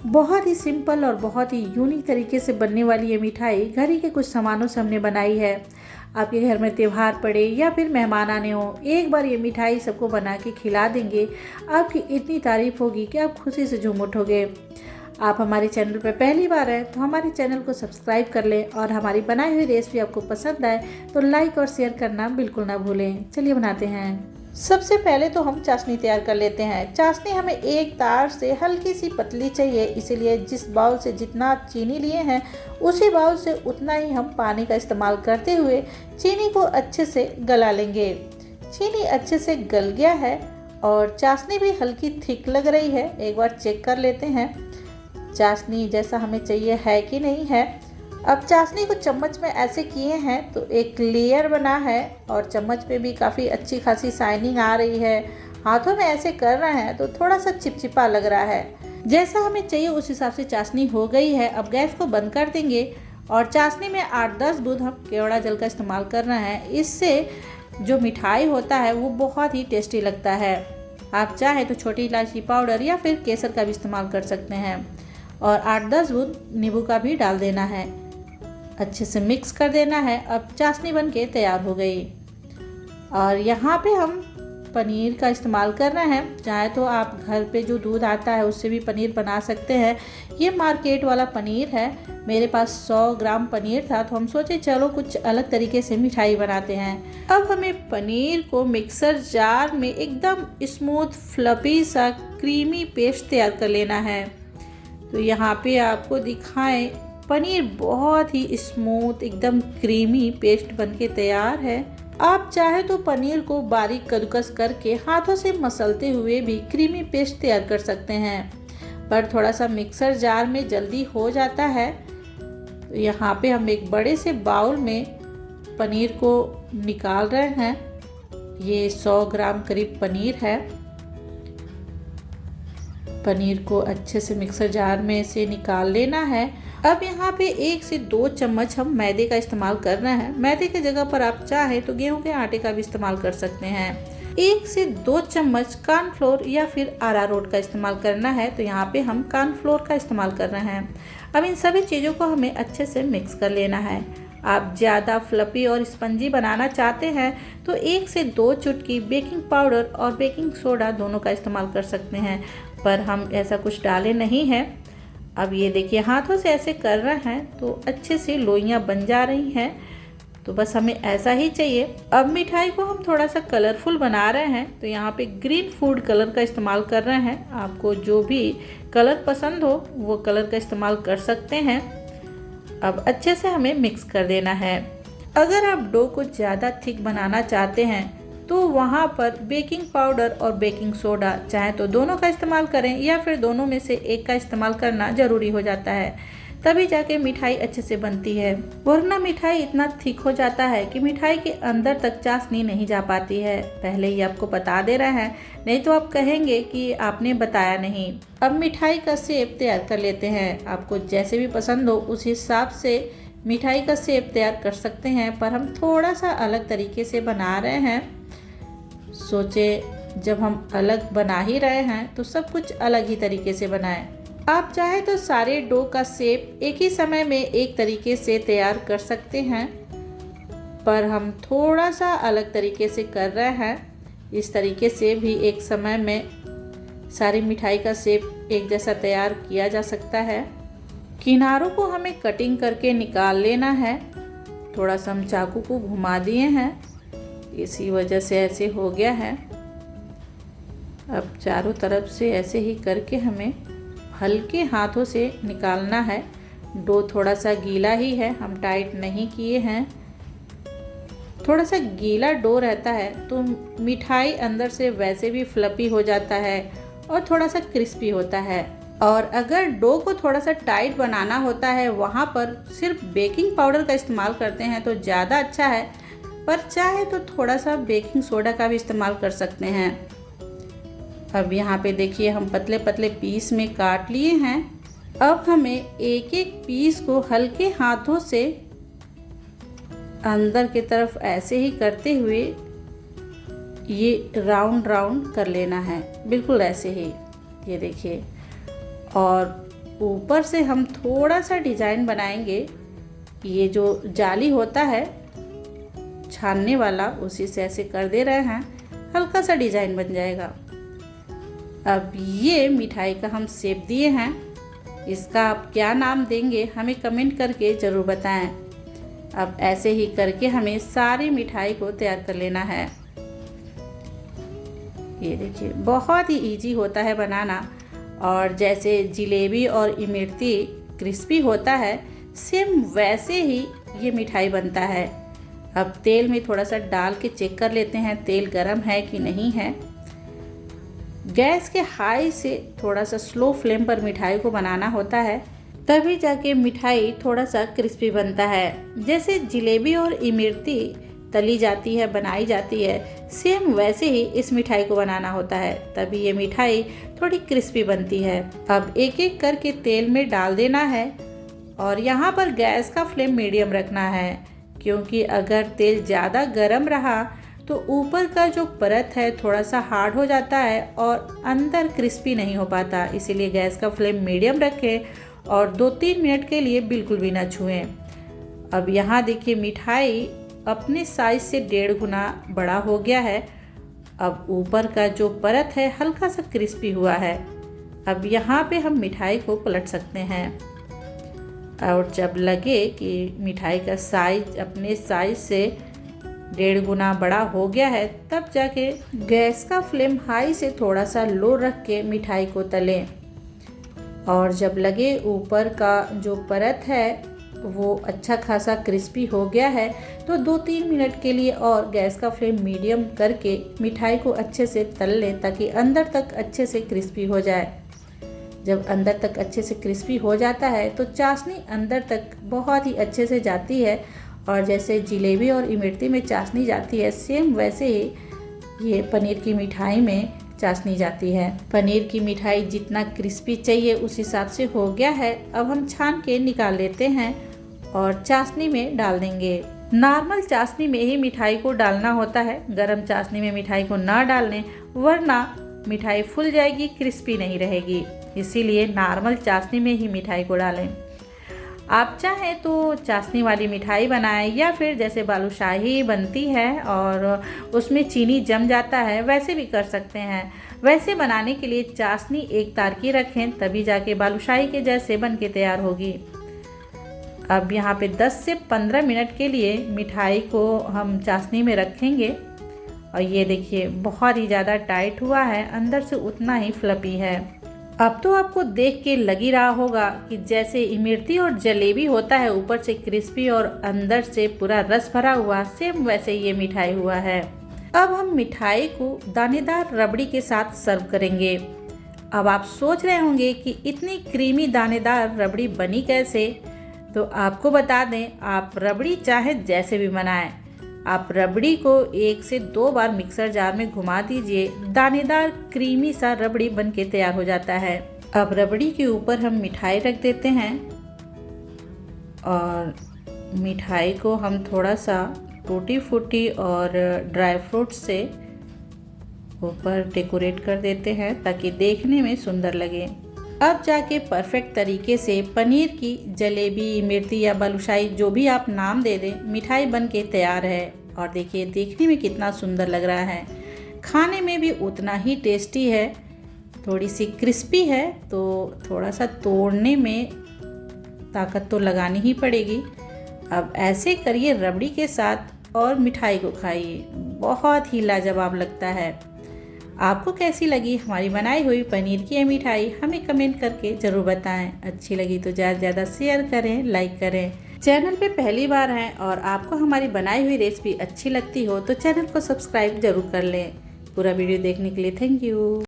बहुत ही सिंपल और बहुत ही यूनिक तरीके से बनने वाली ये मिठाई घर ही के कुछ सामानों से हमने बनाई है। आपके घर में त्यौहार पड़े या फिर मेहमान आने हो, एक बार ये मिठाई सबको बना के खिला देंगे, आपकी इतनी तारीफ होगी कि आप खुशी से झूम उठोगे। आप हमारे चैनल पर पहली बार है तो हमारे चैनल को सब्सक्राइब कर लें और हमारी बनाई हुई रेसिपी आपको पसंद आए तो लाइक और शेयर करना बिल्कुल ना भूलें। चलिए बनाते हैं। सबसे पहले तो हम चाशनी तैयार कर लेते हैं। चाशनी हमें एक तार से हल्की सी पतली चाहिए, इसीलिए जिस बाउल से जितना चीनी लिए हैं उसी बाउल से उतना ही हम पानी का इस्तेमाल करते हुए चीनी को अच्छे से गला लेंगे। चीनी अच्छे से गल गया है और चाशनी भी हल्की थिक लग रही है। एक बार चेक कर लेते हैं चाशनी जैसा हमें चाहिए है कि नहीं है। अब चाशनी को चम्मच में ऐसे किए हैं तो एक लेयर बना है और चम्मच पे भी काफ़ी अच्छी खासी शाइनिंग आ रही है। हाथों में ऐसे कर रहे हैं तो थोड़ा सा चिपचिपा लग रहा है। जैसा हमें चाहिए उस हिसाब से चाशनी हो गई है। अब गैस को बंद कर देंगे और चाशनी में 8-10 बूंद हम केवड़ा जल का इस्तेमाल कर रहे हैं। इससे जो मिठाई होता है वो बहुत ही टेस्टी लगता है। आप चाहे तो छोटी इलायची पाउडर या फिर केसर का भी इस्तेमाल कर सकते हैं और 8-10 बूंद नींबू का भी डाल देना है। अच्छे से मिक्स कर देना है। अब चाशनी बन के तैयार हो गई और यहाँ पे हम पनीर का इस्तेमाल कर रहे हैं। चाहे तो आप घर पे जो दूध आता है उससे भी पनीर बना सकते हैं। ये मार्केट वाला पनीर है। मेरे पास 100 ग्राम पनीर था तो हम सोचे चलो कुछ अलग तरीके से मिठाई बनाते हैं। अब हमें पनीर को मिक्सर जार में एकदम स्मूथ फ्लफी सा क्रीमी पेस्ट तैयार कर लेना है। तो यहाँ पे आपको दिखाएं पनीर बहुत ही स्मूथ एकदम क्रीमी पेस्ट बनके तैयार है। आप चाहे तो पनीर को बारीक कद्दूकस करके हाथों से मसलते हुए भी क्रीमी पेस्ट तैयार कर सकते हैं, पर थोड़ा सा मिक्सर जार में जल्दी हो जाता है। तो यहाँ पे हम एक बड़े से बाउल में पनीर को निकाल रहे हैं। ये 100 ग्राम करीब पनीर है। पनीर को अच्छे से मिक्सर जार में से निकाल लेना है। अब यहाँ पे 1 से 2 चम्मच हम मैदे का इस्तेमाल कर रहे हैं। मैदे की जगह पर आप चाहे तो गेहूं के आटे का भी इस्तेमाल कर सकते हैं। 1 से 2 चम्मच कॉर्नफ्लोर या फिर अरारोट का इस्तेमाल करना है। तो यहाँ पे हम कॉर्नफ्लोर का इस्तेमाल कर रहे हैं। अब इन सभी चीज़ों को हमें अच्छे से मिक्स कर लेना है। आप ज़्यादा फ्लफी और स्पंजी बनाना चाहते हैं तो 1 से 2 चुटकी बेकिंग पाउडर और बेकिंग सोडा दोनों का इस्तेमाल कर सकते हैं, पर हम ऐसा कुछ डाले नहीं हैं। अब ये देखिए हाथों से ऐसे कर रहे हैं तो अच्छे से लोइयाँ बन जा रही हैं। तो बस हमें ऐसा ही चाहिए। अब मिठाई को हम थोड़ा सा कलरफुल बना रहे हैं तो यहाँ पे ग्रीन फूड कलर का इस्तेमाल कर रहे हैं। आपको जो भी कलर पसंद हो वो कलर का इस्तेमाल कर सकते हैं। अब अच्छे से हमें मिक्स कर देना है। अगर आप डो को ज़्यादा थिक बनाना चाहते हैं तो वहाँ पर बेकिंग पाउडर और बेकिंग सोडा चाहे तो दोनों का इस्तेमाल करें या फिर दोनों में से एक का इस्तेमाल करना ज़रूरी हो जाता है, तभी जाके मिठाई अच्छे से बनती है। वरना मिठाई इतना थिक हो जाता है कि मिठाई के अंदर तक चाशनी नहीं जा पाती है। पहले ही आपको बता दे रहा है, नहीं तो आप कहेंगे कि आपने बताया नहीं। अब मिठाई का शेप तैयार कर लेते हैं। आपको जैसे भी पसंद हो उस हिसाब से मिठाई का शेप तैयार कर सकते हैं, पर हम थोड़ा सा अलग तरीके से बना रहे हैं। सोचे जब हम अलग बना ही रहे हैं तो सब कुछ अलग ही तरीके से बनाएं। आप चाहे तो सारे डो का शेप एक ही समय में एक तरीके से तैयार कर सकते हैं, पर हम थोड़ा सा अलग तरीके से कर रहे हैं। इस तरीके से भी एक समय में सारी मिठाई का शेप एक जैसा तैयार किया जा सकता है। किनारों को हमें कटिंग करके निकाल लेना है। थोड़ा सा हम चाकू को घुमा दिए हैं, इसी वजह से ऐसे हो गया है। अब चारों तरफ से ऐसे ही करके हमें हल्के हाथों से निकालना है। डो थोड़ा सा गीला ही है, हम टाइट नहीं किए हैं। थोड़ा सा गीला डो रहता है तो मिठाई अंदर से वैसे भी फ्लफी हो जाता है और थोड़ा सा क्रिस्पी होता है। और अगर डो को थोड़ा सा टाइट बनाना होता है वहाँ पर सिर्फ बेकिंग पाउडर का इस्तेमाल करते हैं तो ज़्यादा अच्छा है, पर चाहे तो थोड़ा सा बेकिंग सोडा का भी इस्तेमाल कर सकते हैं। अब यहाँ पे देखिए हम पतले पतले पीस में काट लिए हैं। अब हमें एक एक पीस को हल्के हाथों से अंदर की तरफ ऐसे ही करते हुए ये राउंड राउंड कर लेना है, बिल्कुल ऐसे ही, ये देखिए। और ऊपर से हम थोड़ा सा डिज़ाइन बनाएंगे। ये जो जाली होता है छानने वाला, उसी से ऐसे कर दे रहे हैं, हल्का सा डिज़ाइन बन जाएगा। अब ये मिठाई का हम शेप दिए हैं, इसका आप क्या नाम देंगे हमें कमेंट करके ज़रूर बताएं। अब ऐसे ही करके हमें सारी मिठाई को तैयार कर लेना है। ये देखिए बहुत ही इजी होता है बनाना, और जैसे जिलेबी और इमरती क्रिस्पी होता है, सेम वैसे ही ये मिठाई बनता है। अब तेल में थोड़ा सा डाल के चेक कर लेते हैं तेल गरम है कि नहीं है। गैस के हाई से थोड़ा सा स्लो फ्लेम पर मिठाई को बनाना होता है, तभी जाके मिठाई थोड़ा सा क्रिस्पी बनता है। जैसे जिलेबी और इमरती तली जाती है, बनाई जाती है, सेम वैसे ही इस मिठाई को बनाना होता है, तभी ये मिठाई थोड़ी क्रिस्पी बनती है। अब एक एक करके तेल में डाल देना है, और यहाँ पर गैस का फ्लेम मीडियम रखना है, क्योंकि अगर तेल ज़्यादा गर्म रहा तो ऊपर का जो परत है थोड़ा सा हार्ड हो जाता है और अंदर क्रिस्पी नहीं हो पाता। इसीलिए गैस का फ्लेम मीडियम रखें और 2-3 मिनट के लिए बिल्कुल भी ना छुएं। अब यहाँ देखिए मिठाई अपने साइज से 1.5 गुना बड़ा हो गया है। अब ऊपर का जो परत है हल्का सा क्रिस्पी हुआ है। अब यहाँ पे हम मिठाई को पलट सकते हैं, और जब लगे कि मिठाई का साइज अपने साइज से 1.5 गुना बड़ा हो गया है, तब जाके गैस का फ्लेम हाई से थोड़ा सा लो रख के मिठाई को तलें। और जब लगे ऊपर का जो परत है वो अच्छा खासा क्रिस्पी हो गया है, तो 2-3 मिनट के लिए और गैस का फ्लेम मीडियम करके मिठाई को अच्छे से तल लें, ताकि अंदर तक अच्छे से क्रिस्पी हो जाए। जब अंदर तक अच्छे से क्रिस्पी हो जाता है तो चाशनी अंदर तक बहुत ही अच्छे से जाती है, और जैसे जिलेबी और इमरती में चाशनी जाती है, सेम वैसे ही ये पनीर की मिठाई में चाशनी जाती है। पनीर की मिठाई जितना क्रिस्पी चाहिए उस हिसाब से हो गया है। अब हम छान के निकाल लेते हैं और चाशनी में डाल देंगे। नॉर्मल चाशनी में ही मिठाई को डालना होता है, गरम चाशनी में मिठाई को ना डालें, वरना मिठाई फूल जाएगी, क्रिस्पी नहीं रहेगी। इसीलिए नॉर्मल चाशनी में ही मिठाई को डालें। आप चाहें तो चाशनी वाली मिठाई बनाएं, या फिर जैसे बालूशाही बनती है और उसमें चीनी जम जाता है, वैसे भी कर सकते हैं। वैसे बनाने के लिए चाशनी एक तार की रखें, तभी जाके बालूशाही के जैसे बन के तैयार होगी। अब यहाँ पे 10 से 15 मिनट के लिए मिठाई को हम चाशनी में रखेंगे, और ये देखिए बहुत ही ज़्यादा टाइट हुआ है, अंदर से उतना ही फ्लफी है। अब तो आपको देख के लग ही रहा होगा कि जैसे इमरती और जलेबी होता है, ऊपर से क्रिस्पी और अंदर से पूरा रस भरा हुआ, सेम वैसे ये मिठाई हुआ है। अब हम मिठाई को दानेदार रबड़ी के साथ सर्व करेंगे। अब आप सोच रहे होंगे कि इतनी क्रीमी दानेदार रबड़ी बनी कैसे, तो आपको बता दें, आप रबड़ी चाहे जैसे भी बनाएं, आप रबड़ी को 1 से 2 बार मिक्सर जार में घुमा दीजिए, दानेदार क्रीमी सा रबड़ी बन के तैयार हो जाता है। अब रबड़ी के ऊपर हम मिठाई रख देते हैं, और मिठाई को हम थोड़ा सा टूटी फूटी और ड्राई फ्रूट से ऊपर डेकोरेट कर देते हैं, ताकि देखने में सुंदर लगे। अब जाके परफेक्ट तरीके से पनीर की जलेबी, इमरती या बालूशाही, जो भी आप नाम दे दें, मिठाई बन के तैयार है। और देखिए देखने में कितना सुंदर लग रहा है, खाने में भी उतना ही टेस्टी है। थोड़ी सी क्रिस्पी है, तो थोड़ा सा तोड़ने में ताकत तो लगानी ही पड़ेगी। अब ऐसे करिए रबड़ी के साथ और मिठाई को खाइए, बहुत ही लाजवाब लगता है। आपको कैसी लगी हमारी बनाई हुई पनीर की मिठाई, हमें कमेंट करके ज़रूर बताएं। अच्छी लगी तो ज़्यादा से ज़्यादा शेयर करें, लाइक करें। चैनल पे पहली बार हैं और आपको हमारी बनाई हुई रेसिपी अच्छी लगती हो तो चैनल को सब्सक्राइब ज़रूर कर लें। पूरा वीडियो देखने के लिए थैंक यू।